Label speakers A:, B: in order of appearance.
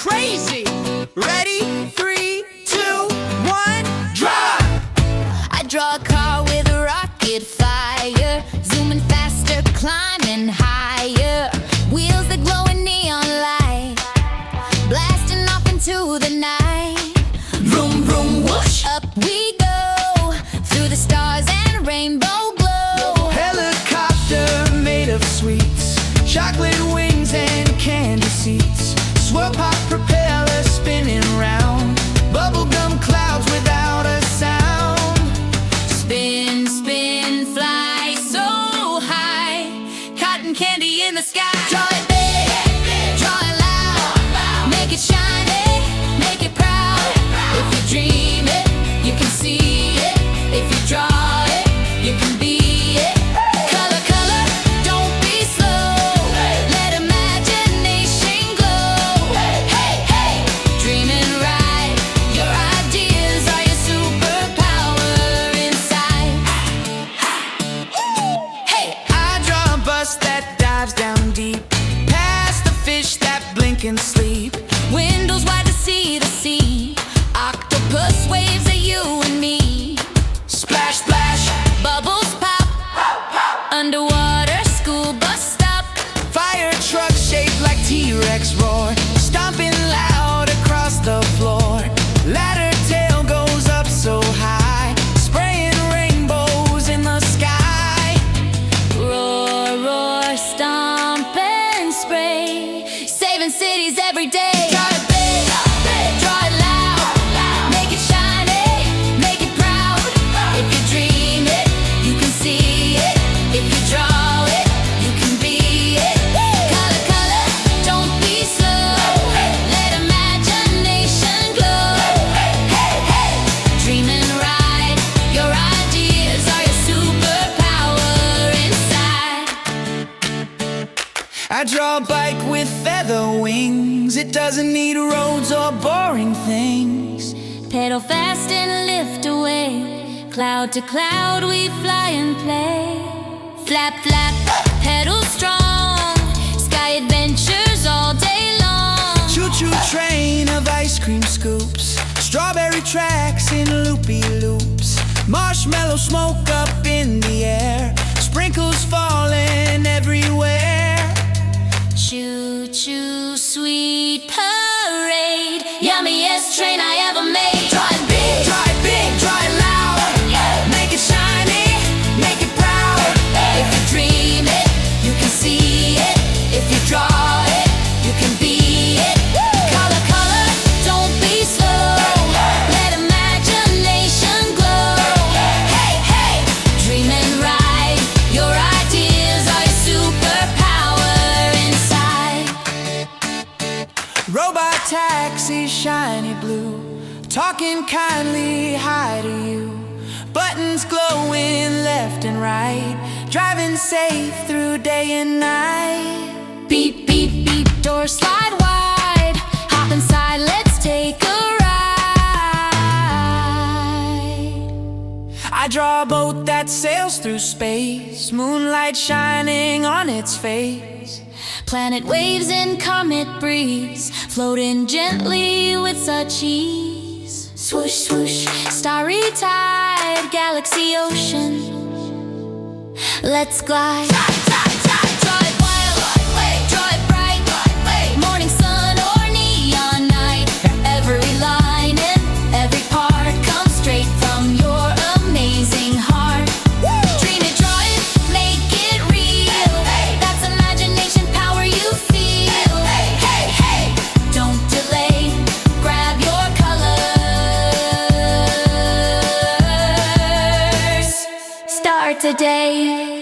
A: crazy. Ready? 3, 2, 1, draw!
B: I draw a car with a rocket fire, zooming faster, climbing higher. Wheels that glow in neon light, blasting off into the night. Vroom, vroom, whoosh, up we go, through the stars and rainbow glow.
A: Helicopter made of sweets, chocolate wings and candy seats. Swirl pop propeller spinning round, bubblegum clouds without a sound.
B: Spin, spin, fly so high, cotton candy in the sky. Draw it big, draw it loud, make it shiny, make it proud. If you dream it, you can see it. If you draw it, you can be it. Color, color, don't be slow, let imagination glow. Hey, hey, dreaming right, your ideas are your superpower inside. Hey,
A: I draw a bus that dives down deep, past the fish that blink and sleep.
B: windows wide to see the sea, octopus waves at you and me.
A: Splash, splash,
B: Bubbles pop, underwater school bus stop.
A: fire truck shaped like T-Rex roar, stomping loud across the floor. Ladder tail goes up so high, spraying rainbows in the sky.
B: Roar, roar, stomp and spray, saving cities every day. Draw it big, draw it loud, make it shiny, make it proud. If you dream it, you can see it. If you draw it, you can be it. Color, color, don't be slow, let imagination glow. Hey, hey, dreaming right, your ideas are your superpower inside.
A: I draw a bike with feather wings, it doesn't need roads or boring things.
B: Pedal fast and lift away, cloud to cloud we fly and play. Flap, flap, pedal strong, sky adventures all day long.
A: Choo-choo train of ice cream scoops, strawberry tracks in loopy loops. Marshmallow smoke up in the air, sprinkles falling everywhere.
B: Choo choo, sweet parade, yummiest train I ever made. Draw it big,
A: Draw it big, draw it loud, make it shiny, make it proud.
B: if you dream it, you can see it. If you draw it, you can be it. Color, color, don't be slow, let imagination glow. Hey, hey, dreaming right, your ideas are your superpower inside.
A: Robot taxi, shiny blue, talking kindly hi to you. Buttons glowing left and right, driving safe through day and night.
B: Beep, beep, beep, doors slide wide, hop inside, let's take a ride.
A: I draw a boat that sails through space, moonlight shining on its face.
B: Planet waves and comet breeze, floating gently with such ease. Swoosh, swoosh, starry tide, galaxy ocean, let's glide. Draw it wild, draw it bright, morning sun or neon night. Every line and every part comes straight from your amazing heart. Dream it, draw it, make it real. That's imagination power you feel. Hey, hey, don't delay, grab your colors. Start today.